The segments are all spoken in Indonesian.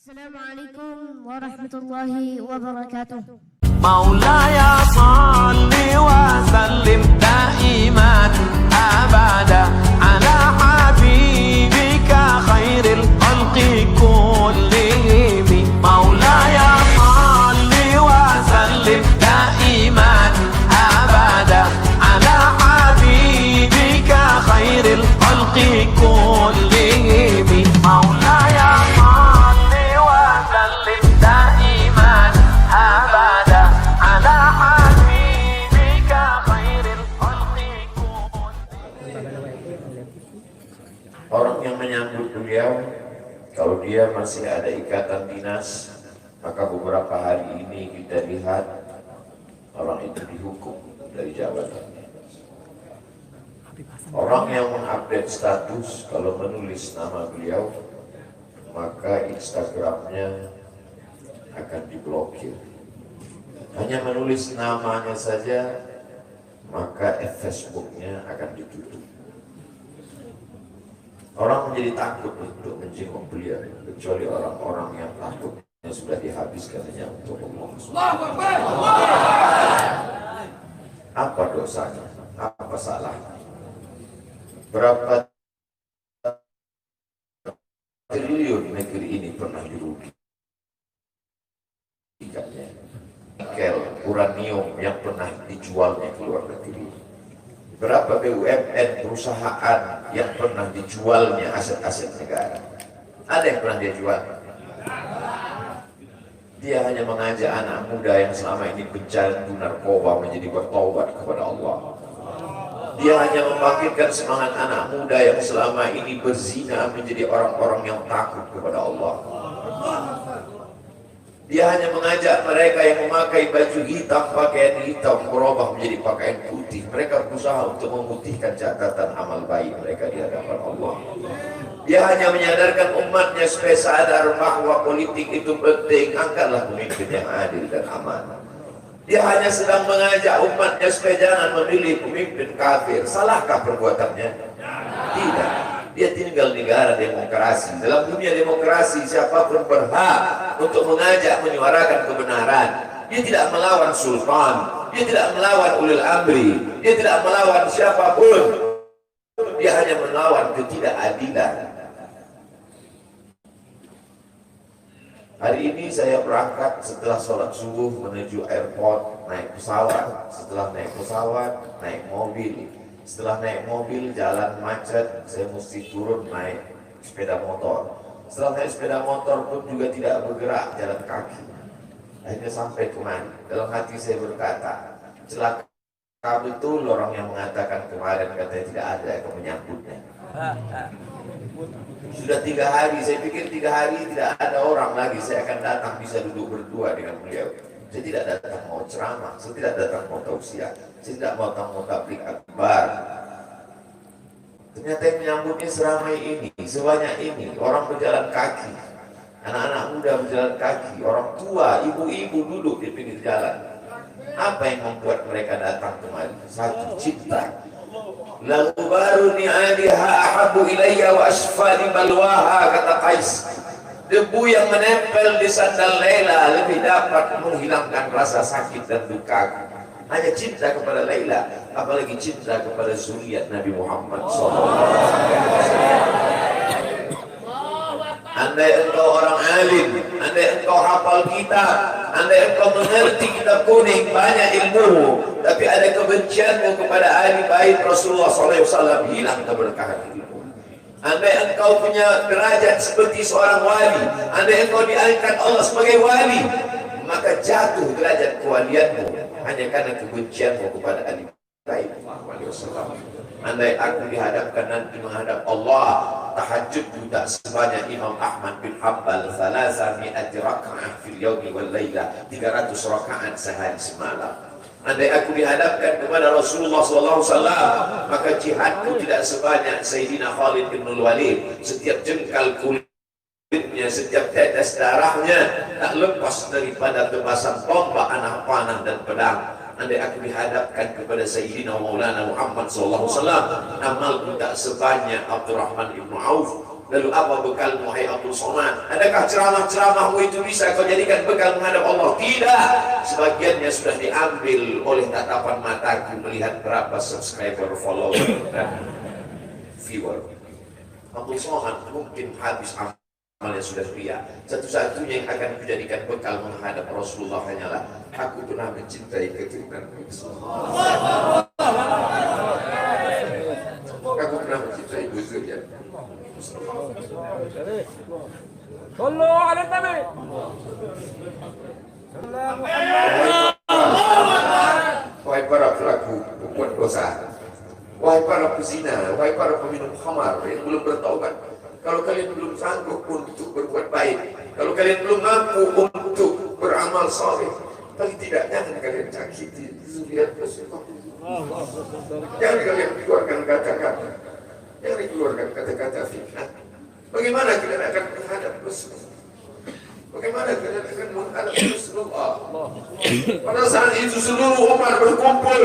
Assalamualaikum warahmatullahi wabarakatuh. Maulaya salli wa sallim daiman abada ala habibika khairil khalqi kullihim. Maulaya salli wa sallim daiman abada ala habibika khairil khalqi kullihim. Maulaya orang yang menyambut beliau, kalau dia masih ada ikatan dinas, maka beberapa hari ini kita lihat orang itu dihukum dari jabatannya. Orang yang mengupdate status kalau menulis nama beliau, maka Instagramnya akan diblokir. Hanya menulis namanya saja, maka Facebooknya akan ditutup. Orang menjadi takut untuk menjenguk beliau, kecuali orang-orang yang takutnya sudah dihabiskan hanya untuk Allah. Apa dosanya? Apa salahnya? Berapa triliun negeri ini pernah dirugikannya? Nikel, uranium yang pernah dijualnya ke luar negeri. Berapa BUMN perusahaan yang pernah dijualnya aset-aset negara? Ada yang pernah dia jual? Dia hanya mengajak anak muda yang selama ini pecandu narkoba menjadi bertaubat kepada Allah. Dia hanya membangkitkan semangat anak muda yang selama ini berzina menjadi orang-orang yang takut kepada Allah. Dia hanya mengajak mereka yang memakai baju hitam, pakaian hitam, berubah menjadi pakaian putih. Mereka berusaha untuk memutihkan catatan amal baik mereka di hadapan Allah. Dia hanya menyadarkan umatnya supaya sadar bahwa politik itu penting. Angkatlah pemimpin yang adil dan aman. Dia hanya sedang mengajak umatnya supaya jangan memilih pemimpin kafir. Salahkah perbuatannya? Tidak. Dia tinggal di negara demokrasi. Dalam dunia demokrasi, siapapun berhak untuk mengajak menyuarakan kebenaran. Dia tidak melawan sultan, dia tidak melawan ulil amri, dia tidak melawan siapapun. Dia hanya melawan ketidakadilan. Hari ini saya berangkat setelah sholat subuh menuju airport, naik pesawat. Setelah naik pesawat, naik mobil. Setelah naik mobil, jalan macet, saya mesti turun naik sepeda motor. Setelah naik sepeda motor pun juga tidak bergerak, jalan kaki. Akhirnya sampai kemana? Dalam hati saya berkata, celaka betul orang yang mengatakan kemarin katanya tidak ada yang menyambutnya. Sudah 3 hari, saya pikir 3 hari tidak ada orang lagi, saya akan datang bisa duduk berdua dengan beliau. Saya tidak datang mau ceramah, saya tidak datang mau tausiah, saya tidak mau datang mau tabligh akbar. Ternyata yang menyambutnya seramai ini, sebanyak ini, orang berjalan kaki, anak-anak muda berjalan kaki, orang tua, ibu-ibu duduk di pinggir jalan. Apa yang membuat mereka datang kemari? Satu, cinta. Lalu baru ni'aliha ahabu ilayya wa asfali balwaha, kata Qais. Debu yang menempel di sandal Laila lebih dapat menghilangkan rasa sakit dan duka. Hanya cinta kepada Laila, apalagi cinta kepada zuriat Nabi Muhammad SAW. Andai engkau orang alim, andai engkau hafal kitab, andai engkau mengerti kitab kuning, banyak ilmu, tapi ada kebencianmu kepada ahli bait Rasulullah SAW, hilang keberkahan hidupmu. Andai engkau punya derajat seperti seorang wali, andai engkau diangkat Allah sebagai wali, maka jatuh derajat kewalianmu hanya karena kebencianmu kepada ahli bait Muhammad SAW. Andai aku dihadapkan nanti menghadap Allah, tahajud tak sebanyak Imam Ahmad bin Hanbal, 300 raka'ah fil yawmi wal laila, 300 rakaat sehari semalam. Andai aku dihadapkan kepada Rasulullah SAW, maka jihadku tidak sebanyak Sayyidina Khalid bin Walid. Setiap jengkal kulitnya, setiap tetes darahnya tak lepas daripada tebasan tombak, anak panah dan pedang. Andai aku dihadapkan kepada Sayyidina Maulana Muhammad SAW, amalku tak sebanyak Abdurrahman ibn Auf, Lalu apa bekalmu, hai Abdul Somad? Adakah ceramah-ceramahmu itu bisa kau jadikan bekal menghadap Allah? Tidak. Sebagiannya sudah diambil oleh tatapan mataku melihat berapa subscriber, follower, dan viewer. Abdul Somad mungkin habis amalnya sudah ria. Satu-satunya yang akan dijadikan bekal menghadap Rasulullah hanyalah aku pernah mencintai keturunan Rasulullah. Aku pernah mencintai buzurnya. صلوا على النبي. Wahai para pelaku berbuat dosa, wahai para pezina, wahai para peminum khamar yang belum bertaubat, kalau kalian belum sanggup untuk berbuat baik, kalau kalian belum mampu untuk beramal saleh, paling tidak jangan kalian cakiti zuriat Rasulullah. Jangan kalian keluarkan kata-kata, jangan dikeluarkan kata-kata fitnah. Bagaimana kalian akan menghadap Rasulullah? Bagaimana kalian akan menghadap Rasulullah? Pada saat itu seluruh umat berkumpul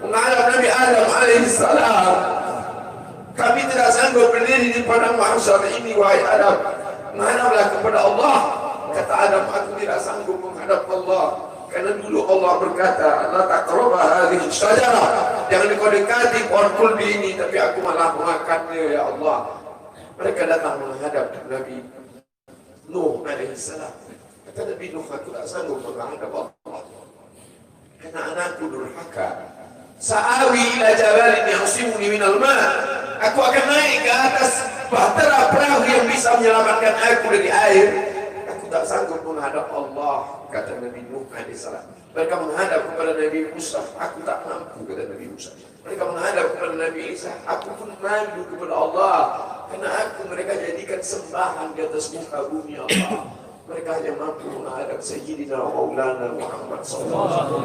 menghadap Nabi Adam alaihissalam. Kami tidak sanggup berdiri di padang mahsyar ini, wahai Adam. Menghadaplah kepada Allah. Kata Adam, aku tidak sanggup menghadap Allah. Karena dulu Allah berkata, la taqrabu hadhihi syajarah. Jangan kau dekati pohon kulbi ini, tapi aku malah memakannya, ya Allah. Mereka datang menghadap Nabi Nuh alaihissalam. Kata Nabi Nuh, aku tak sanggup menghadap Allah karena anakku durhaka. Sa'awi ila jabalin ya'simuni minal ma'. Aku akan naik ke atas bahtera perahu yang bisa menyelamatkan aku dari air. Aku tak sanggup menghadap Allah, kata Nabi Nuh alaihissalam. Mereka menghadap kepada Nabi Musa, aku tak mampu, kata Nabi Musa. Mereka menghadap kepada Nabi Isa, aku pun malu kepada Allah, karena aku mereka jadikan sembahan di atas muka bumi Allah. Mereka hanya mampu menghadap Sayyidina Maulana Muhammad SAW.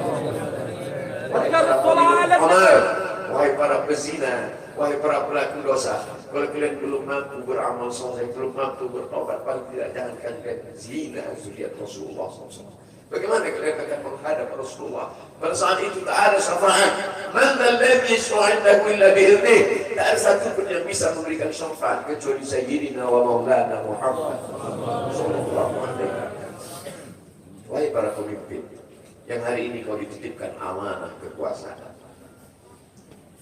Wahai para pezina, wahai para pelaku dosa, kalau kalian belum mampu beramal soleh, belum mampu bertobat, paling tidak jangan kalian zina zuriat Rasulullah SAW. Bagaimana kalian akan menghadap Rasulullah? Pada saat itu tak ada syafaat. Man alladhi yashfa'u 'indahu illa bi'idhnihi. Tak ada satu pun yang bisa memberikan syafaat kecuali Sayyidina wa Maulana Muhammad sallallahu alaihi wasallam. Wahai para pemimpin, yang hari ini kau dititipkan amanah kekuasaan.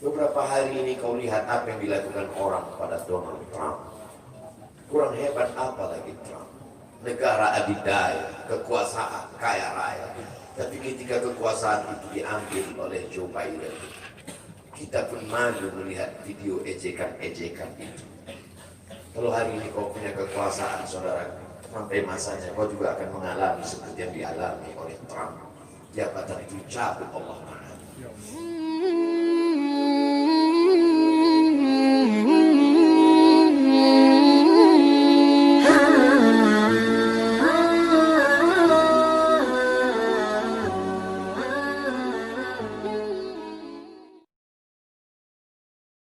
Beberapa hari ini kau lihat apa yang dilakukan orang kepada Donald Trump. Kurang hebat apa lagi Trump? Negara adidaya, kekuasaan, kaya raya. Tapi ketika kekuasaan itu diambil oleh Joe Biden, kita pun malu melihat video ejekan-ejekan itu. Kalau hari ini kau punya kekuasaan, saudara, sampai masanya kau juga akan mengalami seperti yang dialami oleh Trump. Jabatan itu cabut Allah Ta'ala.